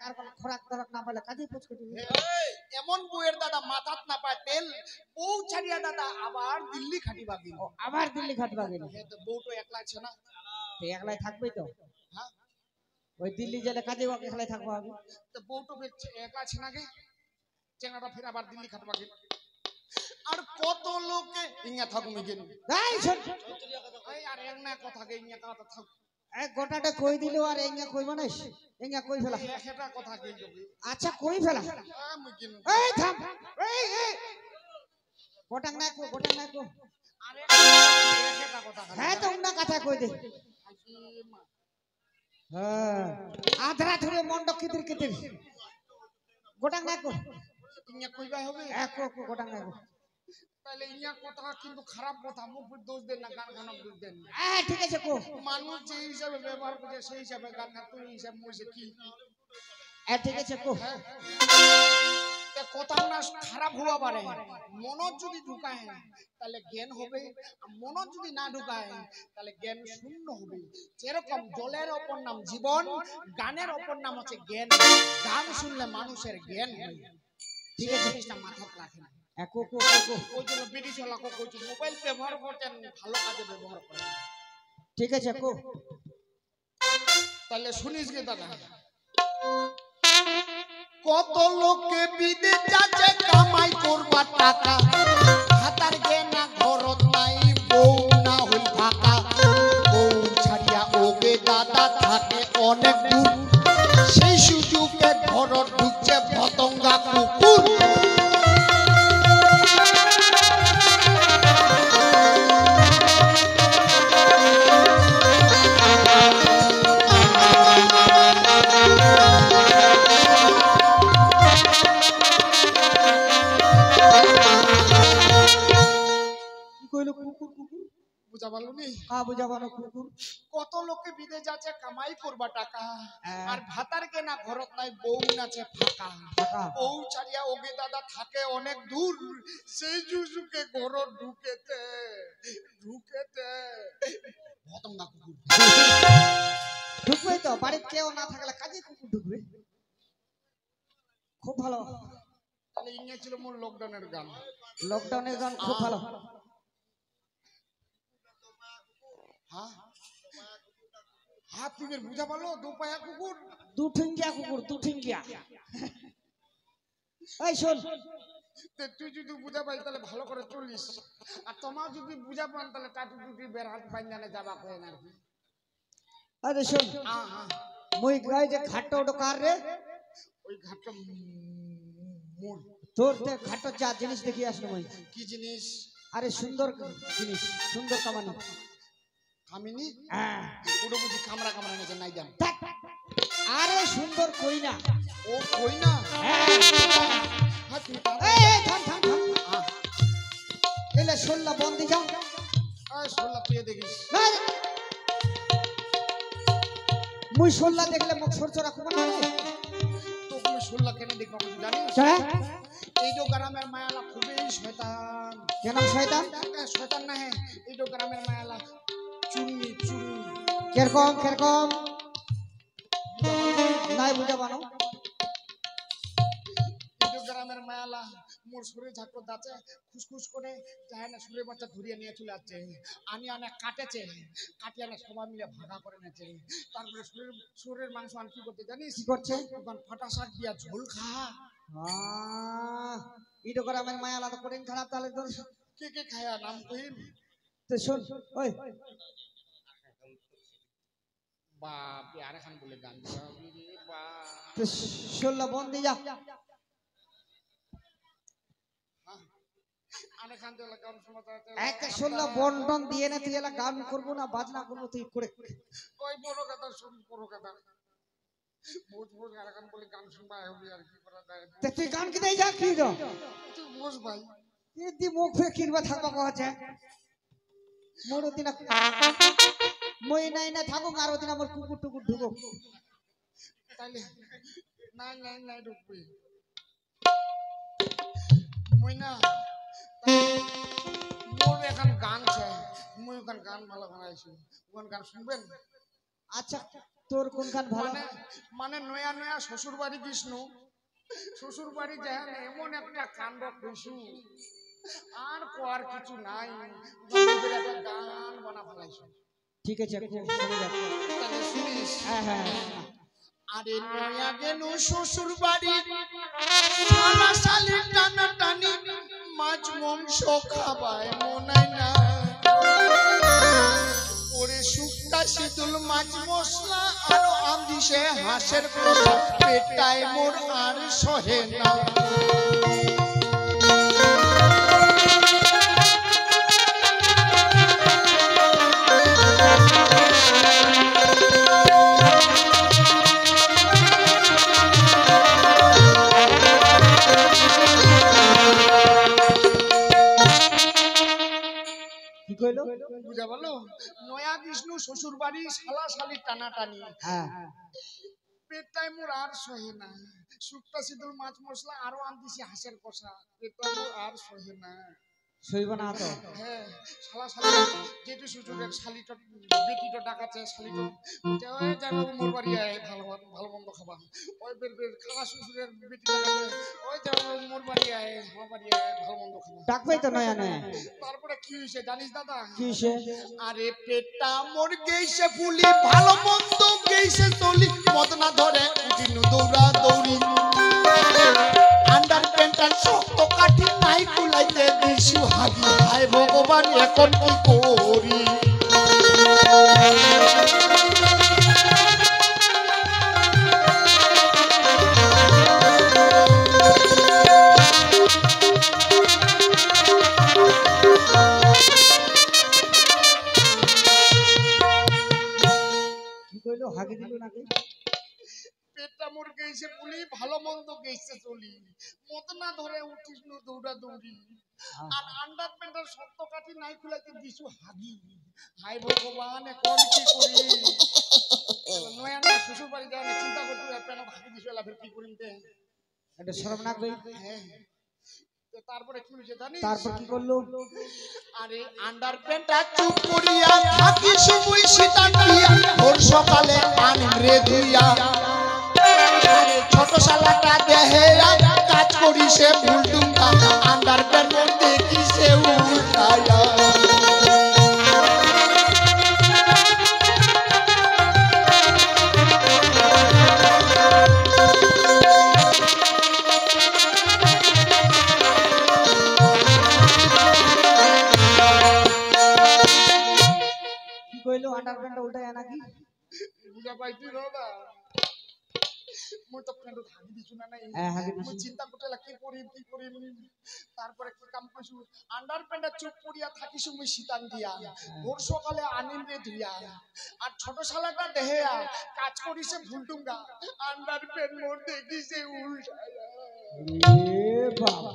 আর কোন খোরাক দরক না পেলে কাজে পুচকে দিবি এমন বউয়ের দাদা মাথাত না পায় তেল বউ ছাড়িয়া দাদা আবার দিল্লি খাটিবা গেল আবার দিল্লি খাটবা গেল তো বউ তো একলা আছে না তুই একলাই থাকবি তো হ্যাঁ ওই দিল্লি জেলে কাজে একলাই থাকবো আমি তো বউ তো একলা আছে না গে চেঙ্গাটা ফের আবার দিল্লি খাটবা গেল আর কত লোকে ইঙ্গা থাকুমি গেল এই শোন এই আর এক না কথা গে ইঙ্গা কথা থাক এক গোটাটা কই দিল আর এঙ্গা কই বানাইস এঙ্গা কই ফেলা একটা কথা গে যাবে আচ্ছা কই ফেলা আমি গেল এই থাম এই গোটাং না কো আরে একটা কথা হ্যাঁ তো উন্না কথা কই দে হ্যাঁ আধরা ধরে মন্ডক কিতির গোটাং না কো ইঙ্গা কইবা হবে এক কো গোটাং না কো তাহলে ইয়া কথা কিন্তু খারাপ কথা মুখ দোষ দেন না গান গান দোষ দেন ঠিক আছে কো মানুষ যে হিসাবে ব্যবহার করে সেই হিসাবে গান না তুই হিসাব মইছে কি ঠিক আছে কো তে কথা না খারাপ হওয়া পারে মন যদি ঢুকায় তাহলে জ্ঞান হবে আর মন যদি না ঢুকায় তাহলে জ্ঞান শূন্য হবে যেরকম জলের অপর নাম জীবন গানের অপর নাম হচ্ছে জ্ঞান গান শুনলে মানুষের জ্ঞান হয় ঠিক আছে জিনিসটা মাথায় রাখেন ওই জন্য ব্রিটিশ ওলা কইছে মোবাইল ব্যবহার করতেন ভালো কাজে ব্যবহার করেন ঠিক আছে কো তাহলে শুনিস গে দাদা কত লোকে বিদেশ যাচ্ছে কামাই করবা টাকা হাতার গেনা ঘরত নাই বউ না হই ফাঁকা বউ ছাড়িয়া ওকে দাদা থাকে অনেক দূর সেই সুযোগে ঘরত ঢুকছে পতঙ্গা কুকুর কত লোকে বিদেশ যাচ্ছে কামাই করবা টাকা আর ভাতার কেনা ঘরত নাই বউ নাচে ফাঁকা বউ ছাড়িয়া ওগে দাদা থাকে অনেক দূর সেই জুজুকে ঘর ঢুকেতে ভতঙ্গা কুকুর ঢুকবে তো বাড়িতে কেউ না থাকলে কাজে কুকুর ঢুকবে খুব ভালো তাহলে ইংরেজি ছিল মোর লকডাউনের গান খুব ভালো হাত তুমি বুঝা পারলো দু পায়া কুকুর দু ঠিঙ্গিয়া এই শোন তুই যদি বুঝা পাই তাহলে ভালো করে চলিস আর তোমার যদি বুঝা পান তাহলে টাটু টুটি বের হাত বান্ধানে যাবা কয় না কি আরে শোন মই গায় যে ঘাটটা ওটা কার রে ওই ঘাটটা মোর তোর তে ঘাটটা যা জিনিস দেখি আসলো মই কি জিনিস আরে সুন্দর জিনিস সুন্দর কামানি কামিনী ওটা বুঝি কামরা নেছে নাই জান আরে সুন্দর কই না ও কই না এই থাম এলে শোল্লা বন্দি যাও শোল্লা তুই দেখিস মুই শোল্লা দেখলে মুখ সরচ রাখবো না তো তুমি শোল্লা কেন দেখবা জানিস এই যে গ্রামের মায়ালা খুবই শয়তান কেন শয়তান না হ্যাঁ এই যে গ্রামের মায়ালা চুন্নি কিরকম নাই বুঝা বানো গ্রামের মায়ালা মোর শরীর ঝাঁকড় দাঁচে খুসখুস করে যায় না সুরের বাচ্চা ধরিয়ে নিয়ে চলে যাচ্ছে আনে কাটিয়ে আনে সবাই মিলে ভাগা করে নেছে তারপরে শরীরের মাংস আন কি করতে জানিস কি করছে তখন ফাটা শাক দিয়া ঝোল খা ইটো গ্রামের মায়ালা তো কঠিন খারাপ তাহলে তোর কে খায়া নাম কহিম তো শোন ওই বাপ আর এখন বলে গান শোল্লা বন্দি যা একটা শোল্লা বন্টন দিয়ে না তুই এলা গান করবো না বাজনা করবো তুই করে ওই বড় কথা শুন বড় কথা বুঝ আর এখন বলে গান শুনবা হবে আর কি করা যায় তুই গান কি দেই যা কি যা তুই বুঝ ভাই দি মুখ ফে কিরবা থাকবা কহছে মোর দিনা মই নাই থাকুক আর দিন আমার কুকুর টুকুর ঢুকো তাইলে নাই ঢুকবি মই না মোর এখন গান চাই মই ওখান গান ভালো বানাইছি ওখান গান শুনবেন আচ্ছা তোর কোনখান ভালো? মানে মানে নয়া নয়া শ্বশুর বাড়ি বিষ্ণু, শ্বশুর বাড়ি যেন এমন একটা কাণ্ড কইছু আর কোয়ার কিছু নাই, গল্পের একটা গান বানা ফেলাইছো। ঠিক আছে, শুনে যাক। তাহলে শুনিস। হ্যাঁ হ্যাঁ হ্যাঁ। আরে নয়া গেল শ্বশুর বাড়ি, শালা শালি টানা টানি, মাছ মাংস খাবায় মনাই না। ওরে শুক্তা শীতল মাছ মশলা আর আমদিশে হাঁসের কষা, পেটায় মোর আর সহে না। কি কইলো? বুঝা বলো, নয়া বিষ্ণু শ্বশুর বাড়ি শালা শালি টানা টানি, হ্যাঁ পেটটাই মোর আর সহে না। শুক্তা শীতল মাছ মশলা আরো আনতেছি হাঁসের কষা, পেটটা মোর আর সহে না। সইব না তো? হ্যাঁ, শালা শালি যেটু শ্বশুরের শালিটা বেটিটা ডাকাচ্ছে, শালিটা ওই যাবো মোর বাড়ি আয় ভালো ভালো মন্দ খাবা। ওই বের বের খালা শ্বশুরের বেটি ডাকাচ্ছে, ওই যাবো মোর বাড়ি আয়, আমার বাড়ি আয় ভালো মন্দ খাবা। ডাকবেই তো নয়া নয়া। তারপরে কি হইছে জানিস দাদা? কি সে? আরে পেটটা মোর গেইছে ফুলি, ভালো মন্দ গেইছে চলি, মদ না ধরে উঠিনু দৌড়া দৌড়ি, আন্ডার প্যান্টার শক্ত কাঠি নাই কুলাইতে দিছু হাগি, হায় ভগবান এখন কি করি। কি কইলো? হাগি দিল নাকি? পেটটা মোর গেইছে ফুলি, ভালো মন্দ গেইছে চলি, মদ না ধরে উঠিস নু দৌড়া দৌড়ি, আর আন্ডার প্যান্টার শক্ত কাঠি নাই কুলাইতে দিছু হাগি, হায় ভগবান এখন কি করি। নয়া নয়া শ্বশুর বাড়ি যাওয়া চিন্তা করতে পেন হাগি দিছু এলা ফের কি করিম তে। এটা শরম লাগবে। হ্যাঁ, তো তারপরে কি হইছে জানিস? তারপর কি করলো? আরে আন্ডার প্যান্টটা চুপ করিয়া থাকি সময় শীতান দিয়া, ভোর সকালে আনিম রে ধুইয়া, আরে ছোট শালাটা দেহে কাজ করি সে ভুলটুঙ্গা, আন্ডার প্যান্ট দেখি সে উল্টায়া। কি কইলো? আন্ডারপ্যান্ট উল্টায় নাকি? বুঝা পাইছি দাদা, মুই তো প্যান্ট হাগি দিছু না নাই, হ্যাঁ হাগি মুই দিছি। চিন্তা করতে লাগি কি করি। তারপরে কি কাম কইছু, আন্ডার প্যান্টটা চুপ করিয়া থাকি সময় শীতান দিয়া, ভোর সকালে আনিম রে ধুইয়া, আর ছোট শালাটা দেহেয়া কাজ করিছে ভুলটুঙ্গা, আন্ডার প্যান্ট মোর দেখিছে উল্টায়া। এ বাবা!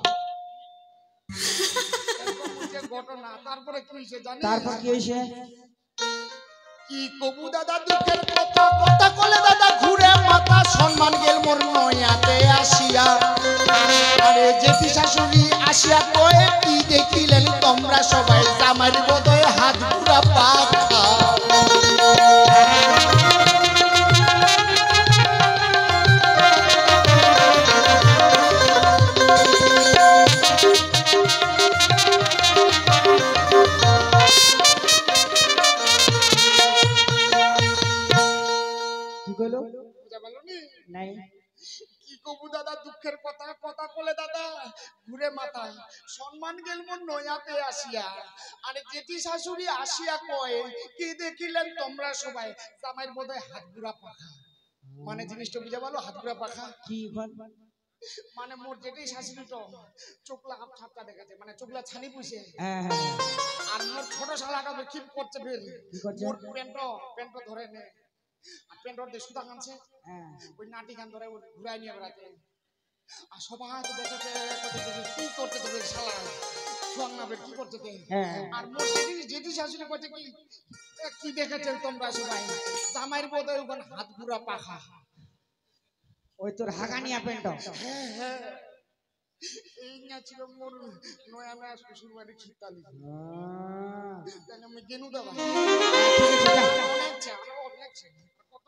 এরকম হচ্ছে ঘটনা। তারপরে কি হইছে জানিস? তারপর কি হইছে? কি কবু দাদা দুঃখের কথা, কথা কলে দাদা ঘুরে মাথা, সম্মান গেল মোর নয়াতে আসিয়া, আরে জেঠি শাশুড়ি আসিয়া কয়ে কি দেখিলেন তোমরা সবাই, জামাইর বদয় হাত পুরা পাখা। কি কইলো? বুঝা পারলো নি? নাই। কি কবু দাদা দুঃখের কথা, কথা কলে দাদা ঘুরে মাথা, সম্মান গেল মোর নয়াতে আসিয়া, আরে জেঠি শাশুড়ি আসিয়া কয়ে কি দেখিলেন তোমরা সবাই, জামাইর বোধহয় হাত ঘুরা পাখা। মানে জিনিসটা বুঝা পারলো? হাত ঘুরা পাখা কি বল? মানে মোর জেঠি শাশুড়ি তো চোখলা হাত ছাপটা দেখাচ্ছে, মানে চোখলা ছানি পুষে, হ্যাঁ হ্যাঁ। আর মোর ছোট শালাটা কি করছে ফের, কি করছে? মোর প্যান্ট ধরে নে, আর প্যান্টর দিয়ে সুতা কানছে, হ্যাঁ। ওই নাটি গান ধরে ঘুরাই নিয়ে বেড়াতে, আর সবাই তো দেখেছে কি করতে তোকে শালা সোয়াং না বের কি করতে তে। হ্যাঁ। আর মোর জেঠি শাশুড়ি বলছে কি কি দেখেছেন তোমরা সবাই, জামাইর বোধহয় ওখানে হাত ঘুরা পাখা। ওই তোর হাগানিয়া প্যান্ট। হ্যাঁ হ্যাঁ, এই না ছিল মোর নয়া নয়া শ্বশুর বাড়ি খিতালি। তাহলে আমি গেনু দাদা অনেক চা, অনেক চা। কত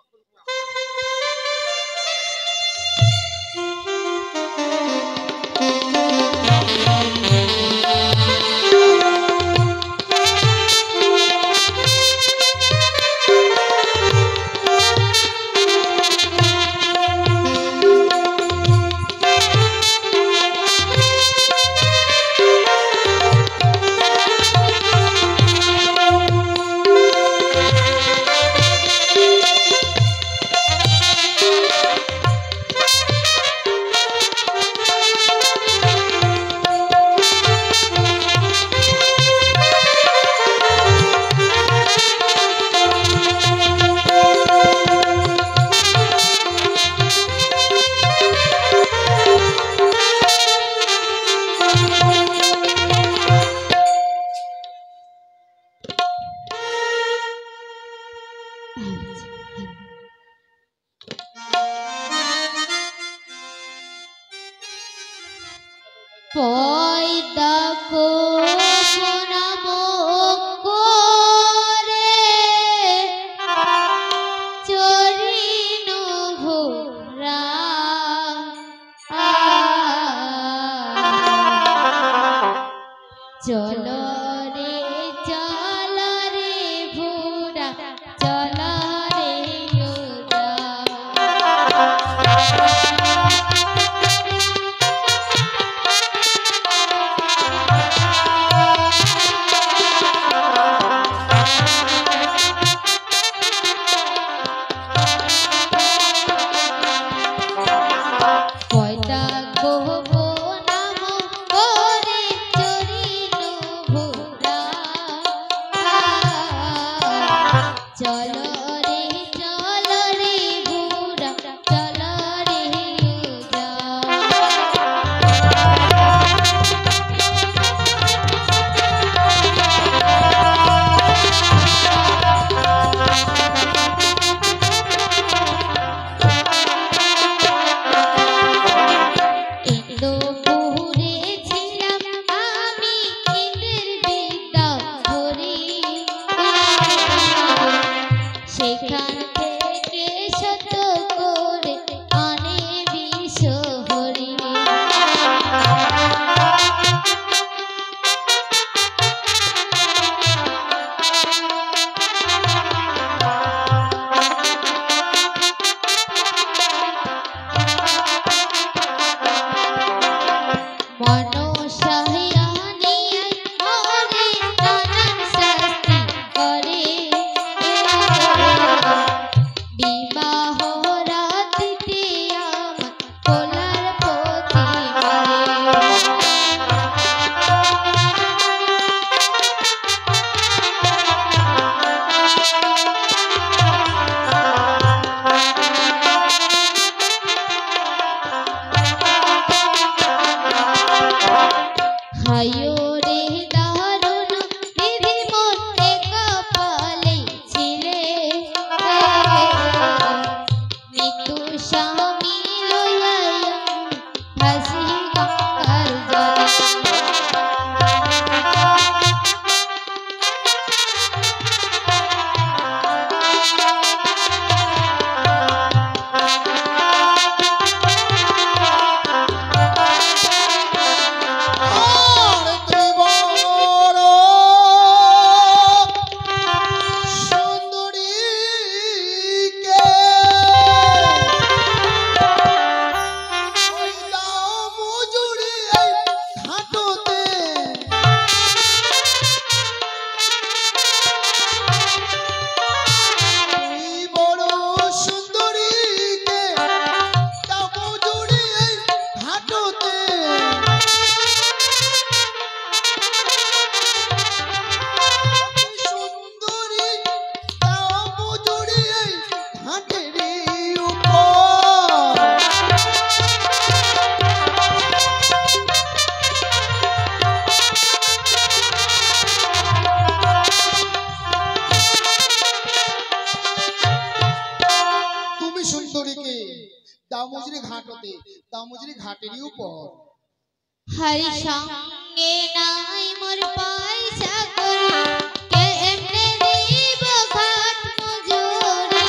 পয়দা কোনাম করে চরিন ঘোরা চলো রে ভোরা চলো রে ওরা দামোদরী ঘাটেরই উপর हरि संगे नाई मोर पैसा करे केमने दीब घाट मजूरी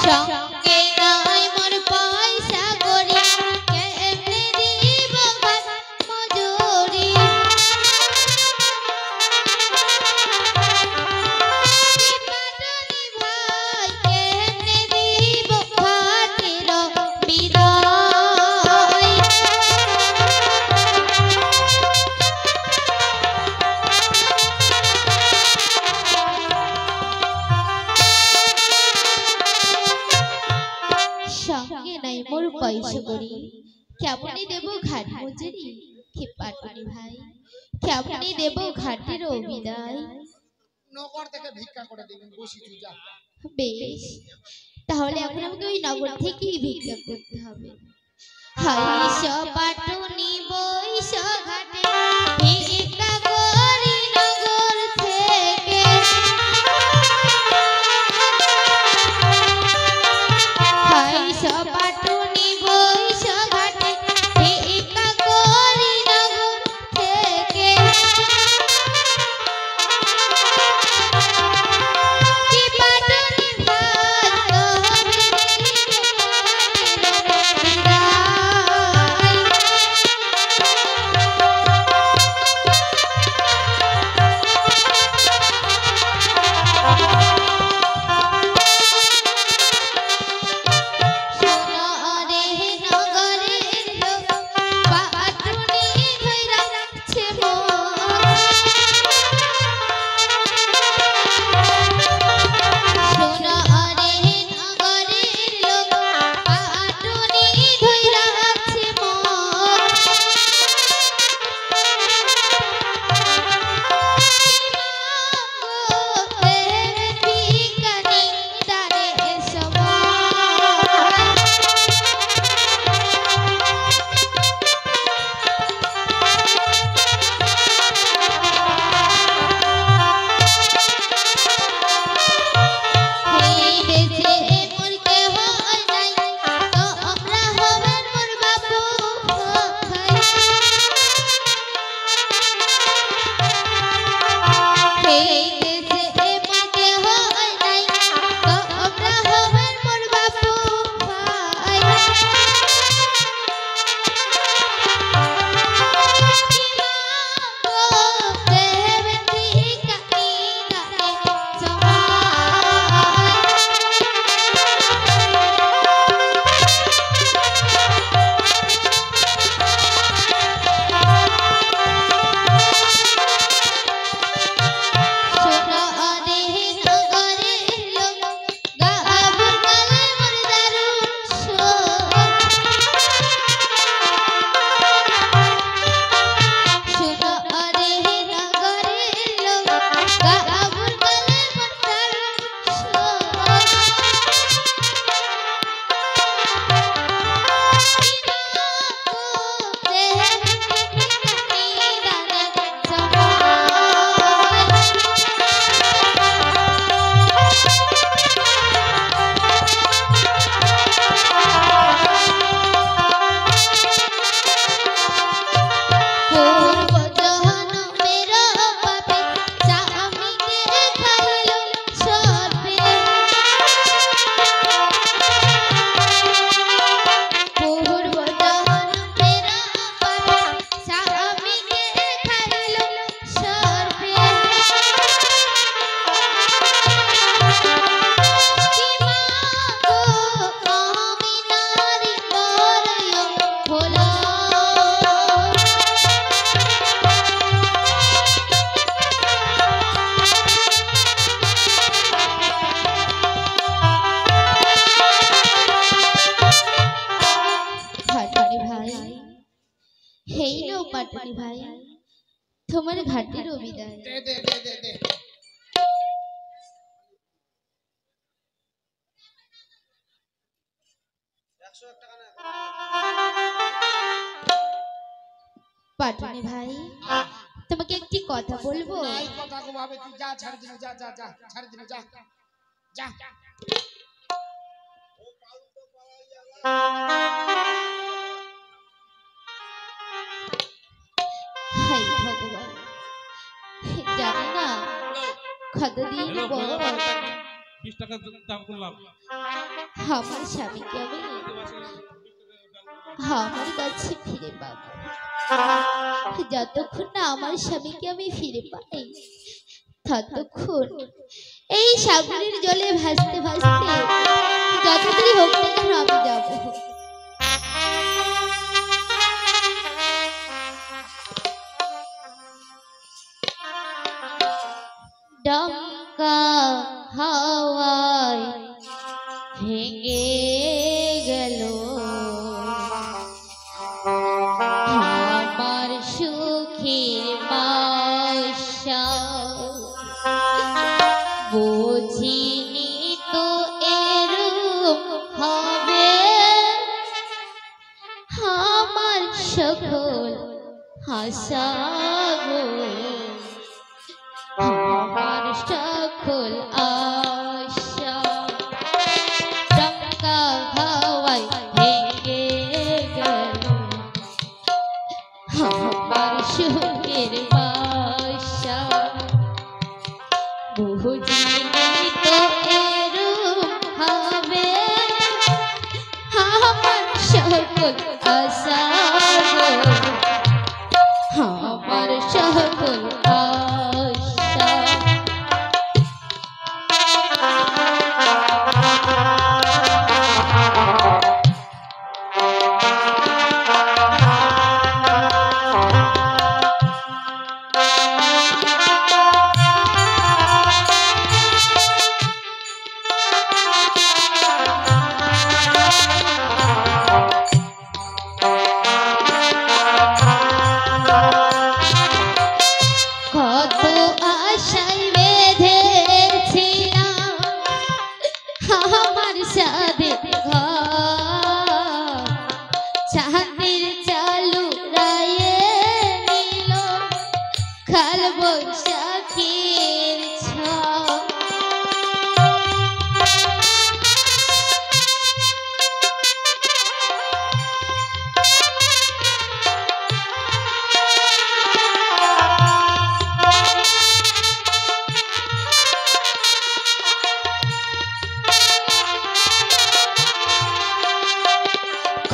संगे नाई मोर पैसा करे केमने दीब घाट मजूरी संगे नाई मोर पैसा करी केमने देव घाट मजूरी के पाटनी भाई केमने देव घाटेर विदाय নগর থেকে ভিক্ষা করে দিবেন বসি তুই যা বেশ তাহলে এখন আমাকে ওই নগর থেকেই ভিক্ষা করতে হবে হাই সপাটনি বৈশ ঘাটে ভিক্ষা করি নগর থেকে হাই সপাট পাটনি ভাই, তোমার ঘাটের বিদায়। দে দে দে দে দে। পাটনি ভাই, তোমাকে একটি কথা বলবো। নাই কথা কো ভাবে, তুই যা ছাড় দিন, যা যা যা ছাড় দিন, যা যা। হাই ভগবান, জানি না কতদিন পর 20 টাকা দাম করলাম। আমার স্বামীকে আমি আমার কাছে ফিরে পাবো। যতক্ষণ না আমার স্বামীকে আমি ফিরে পাই, ততক্ষণ এই সাগরের জলে ভাসতে ভাসতে যতদূরই হোক না কেন আমি যাবো। ডঙ্কা হাওয়ায় ভেঙে গেল আমার সুখের বাসা, বুঝিনি তো এরূপ হবে আমার সকল আশা গো, আমার সকল আশা ডঙ্কা হাওয়ায় ভেঙে গেল আমার সুখের বাসা, বুঝিনি তো এরূপ হবে আমার সকল আশা গো, আমার সকল আশা। কত আশায় বেঁধেছিলাম আমার সাথে ঘর, চাঁদের চালু রায়ে নিল কাল বৈশাখীর ঝড়।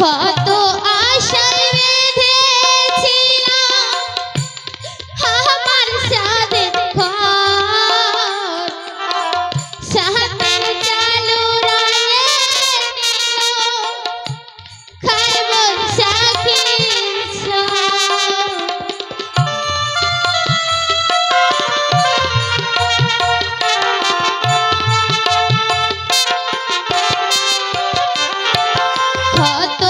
কত আশায় বেঁধেছিলাম আমার সাথে ঘর, সাথের চালু রায়ে নিল কাল বৈশাখীর ঝড়। কত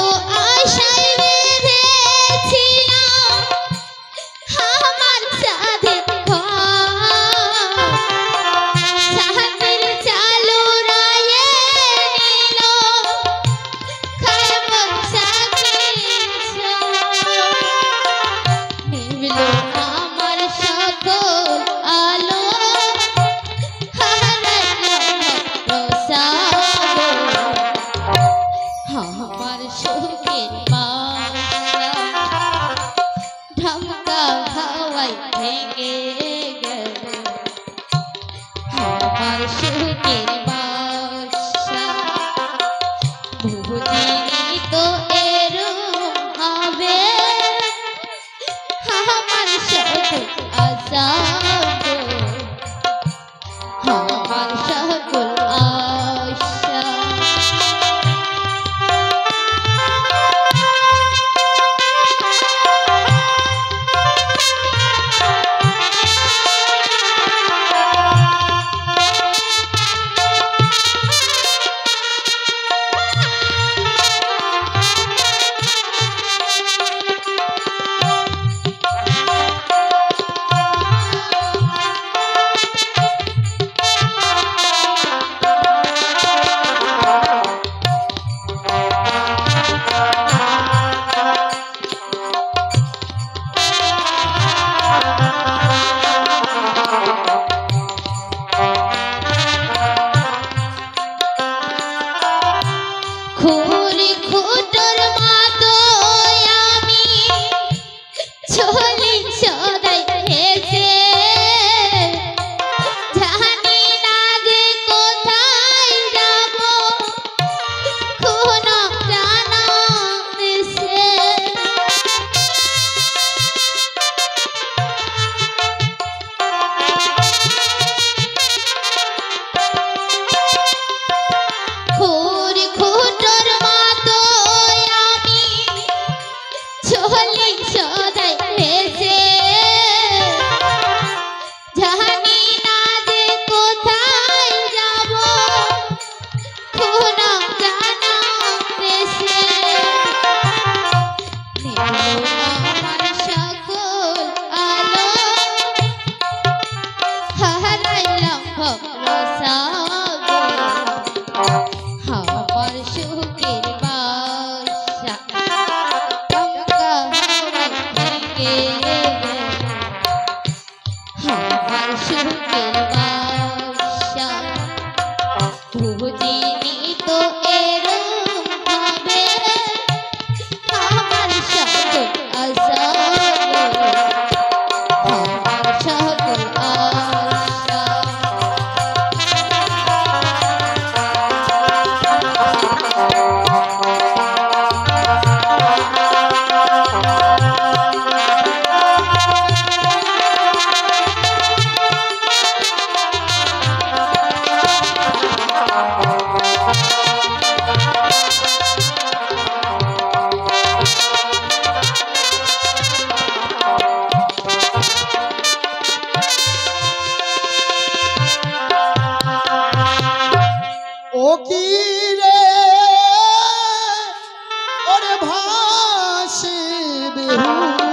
আমার সুখের বাসা গঙ্গা ভেঙে আমার সুখের বাসা বুঝিনি তো এরম ভাবে আমার সকল আশা আমার সকল আশা ও কি রে ওরে ভাসে বেহু